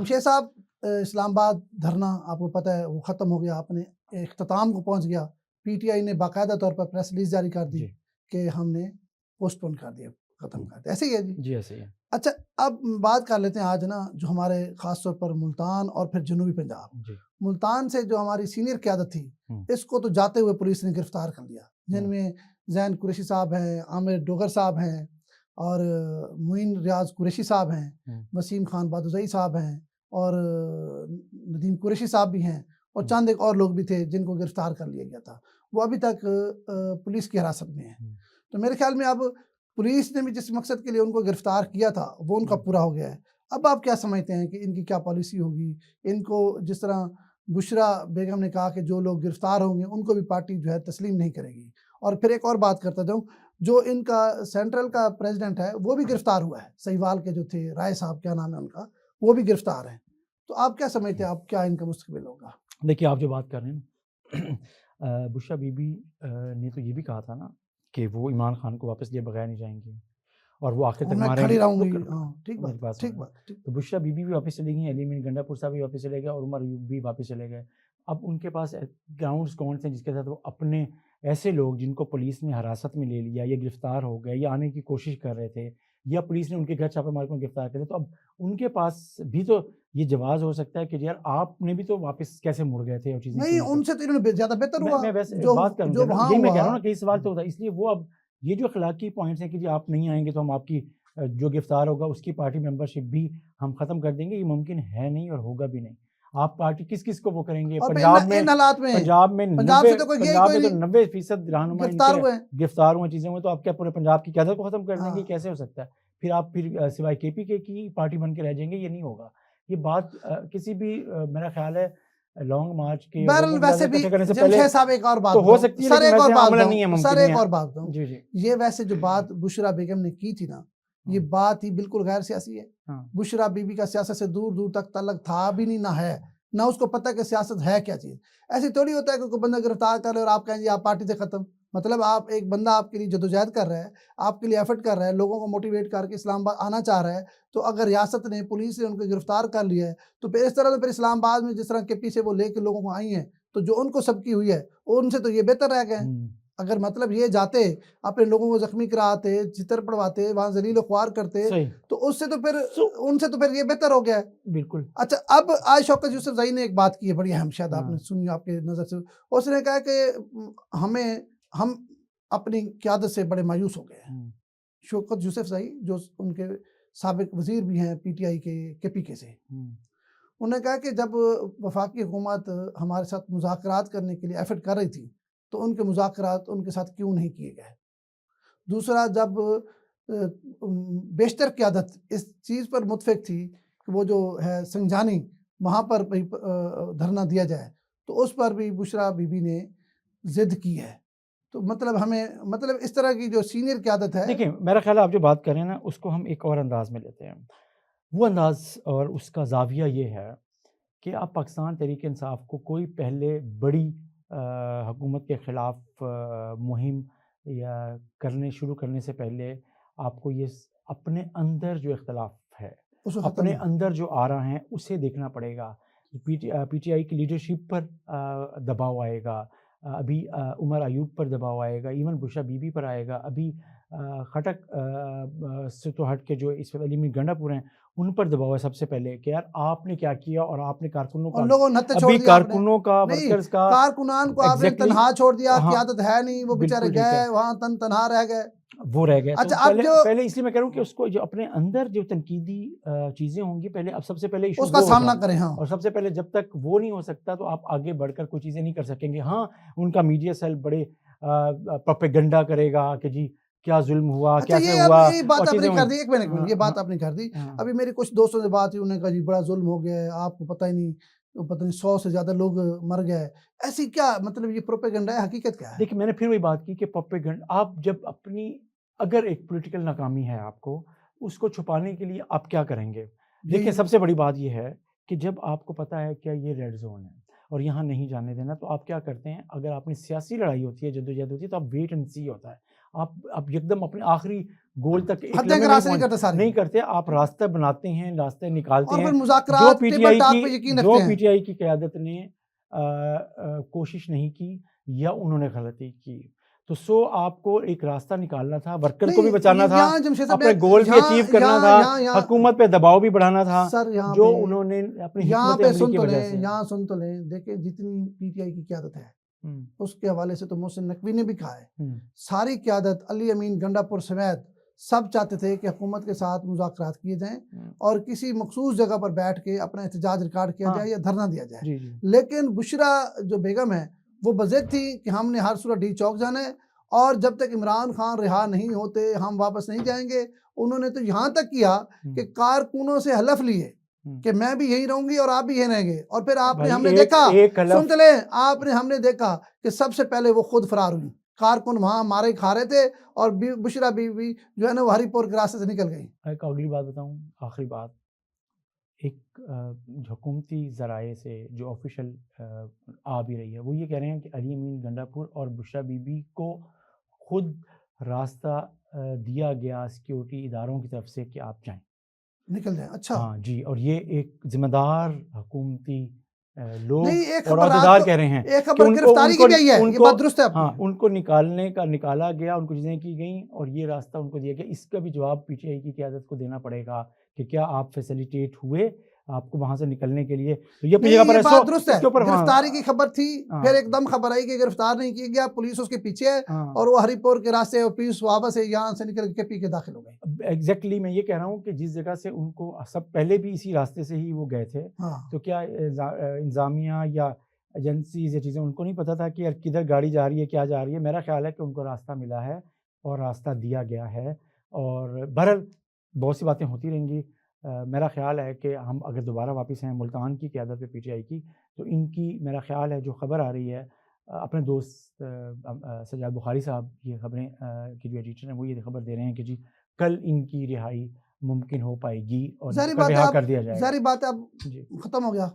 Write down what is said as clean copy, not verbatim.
شیخ صاحب اسلام آباد دھرنا آپ کو پتہ ہے وہ ختم ہو گیا، اپنے اختتام کو پہنچ گیا. پی ٹی آئی نے باقاعدہ طور پر پریس ریلیز جاری کر دی کہ ہم نے پوسٹ پون کر دیا، ختم کر دیا. ایسے ہی ہے جی ایسے ہی ہے. اچھا اب بات کر لیتے ہیں آج نا جو ہمارے خاص طور پر ملتان اور پھر جنوبی پنجاب. ملتان سے جو ہماری سینئر قیادت تھی اس کو تو جاتے ہوئے پولیس نے گرفتار کر لیا، جن میں زین قریشی صاحب ہیں، عامر ڈوگر صاحب ہیں، اور معین ریاض قریشی صاحب ہیں، وسیم خان بادوزئی صاحب ہیں، اور ندیم قریشی صاحب بھی ہیں، اور چند ایک اور لوگ بھی تھے جن کو گرفتار کر لیا گیا تھا. وہ ابھی تک پولیس کی حراست میں ہیں. تو میرے خیال میں اب پولیس نے بھی جس مقصد کے لیے ان کو گرفتار کیا تھا وہ ان کا پورا ہو گیا ہے. اب آپ کیا سمجھتے ہیں کہ ان کی کیا پالیسی ہوگی؟ ان کو جس طرح بشرا بیگم نے کہا کہ جو لوگ گرفتار ہوں گے ان کو بھی پارٹی جو ہے تسلیم نہیں کرے گی. اور پھر ایک اور بات کرتا جاؤں، جو ان کا سینٹرل کا پریزیڈنٹ ہے وہ بھی گرفتار ہوا ہے، سہیوال کے جو تھے رائے صاحب کیا نام ہے ان کا، وہ بھی گرفتار ہیں. تو آپ کیا سمجھتے ہیں آپ کیا ان کا مستقبل ہوگا؟ دیکھیے آپ جو بات کر رہے ہیں بشرا بی بی نے تو یہ بھی کہا تھا نا کہ وہ عمران خان کو واپس لیے بغیر نہیں جائیں گی اور وہ آخر تک ماریں گے. ٹھیک بات. تو بشرا بی بی بھی واپس چلے گئی، علی امین گنڈا پور صاحب بھی واپس چلے گئے، اور عمر ایوب بھی واپس چلے گئے. اب ان کے پاس گراؤنڈز کون سے جس کے ساتھ وہ اپنے ایسے لوگ جن کو پولیس نے حراست میں لے لیا یا گرفتار ہو گئے یا آنے کی کوشش کر رہے تھے یا پولیس نے ان کے گھر چھاپے مار کو گرفتار کرے، تو اب ان کے پاس بھی تو یہ جواز ہو سکتا ہے کہ یار آپ نے بھی تو واپس کیسے مڑ گئے تھے اور چیزیں نہیں، ان سے تو انہوں نے زیادہ بہتر ہوا. میں ویسے بات کروں یہی میں کہہ رہا ہوں نا کہ سوال تو ہوتا ہے. اس لیے وہ اب یہ جو اخلاقی پوائنٹس ہیں کہ جی آپ نہیں آئیں گے تو ہم آپ کی جو گرفتار ہوگا اس کی پارٹی ممبرشپ بھی ہم ختم کر دیں گے، یہ ممکن ہے نہیں اور ہوگا بھی نہیں. آپ پارٹی کس کو وہ کریں گے؟ پنجاب میں 90% رہنما گرفتار ہوئے چیزیں ہوئے، تو آپ کیا پورے پنجاب کی قیادت کو ختم کر دیں گے؟ کیسے ہو سکتا ہے؟ پھر آپ پھر سوائے کے پی کے کی پارٹی بن کے رہ جائیں گے؟ یہ نہیں ہوگا. یہ بات کسی بھی میرا خیال ہے لانگ مارچ کے ویسے بھی جمشید صاحب ایک اور بات تو ہو سکتی ہے، لیکن ویسے عمل نہیں ہے ممکن. سر ایک اور بات بتاؤں، یہ ویسے جو بات بشرا بیگم نے کی تھی نا، یہ بات ہی بالکل غیر سیاسی ہے. بشرا بی بی کا سیاست سے دور دور تک تعلق تھا بھی نہیں، نہ ہے، نہ اس کو پتہ کہ سیاست ہے کیا چیز. ایسی تھوڑی ہوتا ہے کہ کوئی بندہ گرفتار کر رہے اور آپ کہیں جی آپ پارٹی سے ختم. مطلب آپ ایک بندہ آپ کے لیے جدوجہد کر رہا ہے، آپ کے لیے ایفرٹ کر رہا ہے، لوگوں کو موٹیویٹ کر کے اسلام آباد آنا چاہ رہا ہے، تو اگر ریاست نے پولیس نے ان کو گرفتار کر لیا ہے تو پھر اس طرح تو پھر اسلام آباد میں جس طرح کے پیچھے وہ لے کے لوگوں کو آئی ہیں تو جو ان کو سبکی ہوئی ہے ان سے تو یہ بہتر رہ گئے. اگر مطلب یہ جاتے اپنے لوگوں کو زخمی کراتے، چتر پڑواتے، وہاں ذلیل و خوار کرتے تو اس سے تو پھر ان سے تو پھر یہ بہتر ہو گیا ہے. بالکل. اچھا اب آج شوکت یوسف زئی نے ایک بات کی ہے بڑی اہم، شاید آپ نے سنی آپ کے نظر سے. اس نے کہا کہ ہم اپنی قیادت سے بڑے مایوس ہو گئے ہیں. شوکت یوسف زئی جو ان کے سابق وزیر بھی ہیں پی ٹی آئی کے پی کے سے، انہوں نے کہا کہ جب وفاقی حکومت ہمارے ساتھ مذاکرات کرنے کے لیے ایفرٹ کر رہی تھی تو ان کے مذاکرات ان کے ساتھ کیوں نہیں کیے گئے. دوسرا، جب بیشتر قیادت اس چیز پر متفق تھی کہ وہ جو ہے سنجانی وہاں پر دھرنا دیا جائے تو اس پر بھی بشرا بی بی نے ضد کی ہے. تو مطلب اس طرح کی جو سینئر قیادت ہے. دیکھیں میرا خیال ہے آپ جو بات کر رہے ہیں نا اس کو ہم ایک اور انداز میں لیتے ہیں. وہ انداز اور اس کا زاویہ یہ ہے کہ آپ پاکستان تحریک انصاف کو کوئی پہلے بڑی حکومت کے خلاف مہم یا شروع کرنے سے پہلے آپ کو یہ اپنے اندر جو اختلاف ہے، اپنے اندر جو آ رہا ہے اسے دیکھنا پڑے گا. پی ٹی آئی کی لیڈرشپ پر دباؤ آئے گا، ابھی عمر ایوب پر دباؤ آئے گا، ایون بشرا بی بی پر آئے گا، ابھی خٹک سے تو ہٹ کے جو اس وقت علی امین گنڈا پور ہیں ان پر دباؤ ہے سب سے پہلے کہ یار آپ نے کیا کیا اور آپ نے کارکنوں کا ورکرز کا کارکنان کو آپ نے تنہا چھوڑ دیا، قیادت ہے نہیں، وہ بیچارے گئے وہاں تنہا رہ گئے، وہ رہ گئے. اچھا اب جو پہلے اس لیے میں کہہ رہا ہوں کہ اس کو جو اپنے اندر جو تنقیدی چیزیں ہوں گی پہلے اب سب سے پہلے ایشو اس کا سامنا کریں. ہاں، اور سب سے پہلے جب تک وہ نہیں ہو سکتا تو آپ آگے بڑھ کر کوئی چیزیں نہیں کر سکیں گے. ہاں ان کا میڈیا سیل بڑے پروپیگنڈا کرے گا کہ جی کیا ظلم ہوا، کیسے ہوا. یہ بات آپ نے کر دی، ایک منٹ، یہ بات آپ نے کر دی. ابھی میری کچھ دوستوں سے بات ہوئی، انہوں نے کہا جی بڑا ظلم ہو گیا ہے، آپ کو پتہ ہی نہیں 100 سے زیادہ لوگ مر گئے. ایسی کیا مطلب یہ پروپیگنڈا ہے، حقیقت کیا ہے؟ دیکھیں میں نے پھر وہی بات کی کہ پروپیگنڈا آپ جب اپنی اگر ایک پولیٹیکل ناکامی ہے آپ کو اس کو چھپانے کے لیے آپ کیا کریں گے. دیکھیں سب سے بڑی بات یہ ہے کہ جب آپ کو پتہ ہے کہ یہ ریڈ زون ہے اور یہاں نہیں جانے دینا تو آپ کیا کرتے ہیں. اگر آپ نے سیاسی لڑائی ہوتی ہے، جدوجہد ہوتی ہے، تو آپ ویٹ اینڈ سی ہوتا ہے. آپ یکدم اپنے آخری گول تک ایک حدیں لمحے کراس نہیں نہیں کرتے ساری نہیں کرتے. آپ راستہ بناتے ہیں, راستے نکالتے اور ہیں. پھر جو مذاکرات P T table I talk پہ کی یقین جو رکھتے پی ہیں. ٹی آئی کی قیادت نے کوشش نہیں کی یا انہوں نے غلطی کی, تو سو آپ کو ایک راستہ نکالنا تھا, ورکر کو بھی بچانا تھا, یہاں جمشید صاحب اپنے گول بھی اچیو کرنا تھا, یہاں حکومت پہ دباؤ بھی بڑھانا تھا, سر یہاں جو پہ انہوں نے اپنی یہاں حکمت پہ عملی سن کی تو وجہ لیں, سے. یہاں سن تو لیں. دیکھیں جتنی پی ٹی آئی کی قیادت ہے اس کے حوالے سے تو محسن نقوی نے بھی کہا ہے, ساری قیادت علی امین گنڈا پور سمیت سب چاہتے تھے کہ حکومت کے ساتھ مذاکرات کیے جائیں اور کسی مخصوص جگہ پر بیٹھ کے اپنا احتجاج ریکارڈ کیا جائے یا دھرنا دیا جائے. لیکن بشرا جو بیگم ہے وہ بضد تھی کہ ہم نے ہر صورت ڈی چوک جانا ہے اور جب تک عمران خان رہا نہیں ہوتے ہم واپس نہیں جائیں گے. انہوں نے تو یہاں تک کیا کہ کارکنوں سے حلف لیے کہ میں بھی یہیں رہوں گی اور آپ بھی یہیں رہیں گے, اور پھر آپ نے ہم نے دیکھا سن چلے آپ نے ہم نے دیکھا کہ سب سے پہلے وہ خود فرار ہوئی. کارکن وہاں مارے کھا رہے تھے اور بشرا بی بی جو ہے نا وہ ہری پور کے راستے سے نکل گئی. ایک اگلی بات بتاؤں, آخری بات, ایک حکومتی ذرائع سے جو آفیشیل آ بھی رہی ہے وہ یہ کہہ رہے ہیں کہ علی امین گنڈا پور اور بشرا بی بی کو خود راستہ دیا گیا سیکیورٹی اداروں کی طرف سے کہ آپ جائیں, نکل جائیں. اچھا ہاں جی, اور یہ ایک ذمہ دار حکومتی لوگ ایک اور خبر عہدیدار کہہ رہے ہیں ایک خبر گرفتاری کی بھی آئی ہے, یہ بات درست ہے آپ کی. ہاں ان کو نکالا گیا, ان کو چیزیں کی گئیں اور یہ راستہ ان کو دیا گیا. اس کا بھی جواب پی ٹی آئی کی قیادت کو دینا پڑے گا کہ کیا آپ فیسیلیٹیٹ ہوئے آپ کو وہاں سے نکلنے کے لیے. تو یہ بات درست ہے, گرفتاری کی خبر تھی, پھر ایک دم خبر آئی کہ گرفتار نہیں کیا گیا, پولیس اس کے پیچھے ہے اور وہ ہری پور کے راستے اور پولیس واپس ہے یہاں سے نکل کے پی کے داخل ہو گئی. ایگزیکٹلی میں یہ کہہ رہا ہوں کہ جس جگہ سے ان کو سب پہلے بھی اسی راستے سے ہی وہ گئے تھے, تو کیا انتظامیہ یا ایجنسیز یا چیزیں ان کو نہیں پتہ تھا کہ کدھر گاڑی جا رہی ہے, کیا جا رہی ہے؟ میرا خیال ہے کہ ان کو راستہ ملا ہے اور راستہ دیا گیا ہے, اور بہرحال بہت سی باتیں ہوتی رہیں گی. میرا خیال ہے کہ ہم اگر دوبارہ واپس ہیں ملتان کی قیادت پہ پی ٹی آئی کی, تو ان کی میرا خیال ہے جو خبر آ رہی ہے, اپنے دوست سجاد بخاری صاحب یہ خبریں کی جو ایڈیٹر ہیں وہ یہ خبر دے رہے ہیں کہ جی کل ان کی رہائی ممکن ہو پائے گی اور رہا کر دیا جائے گا. ظاہری بات ہے اب ختم ہو گیا.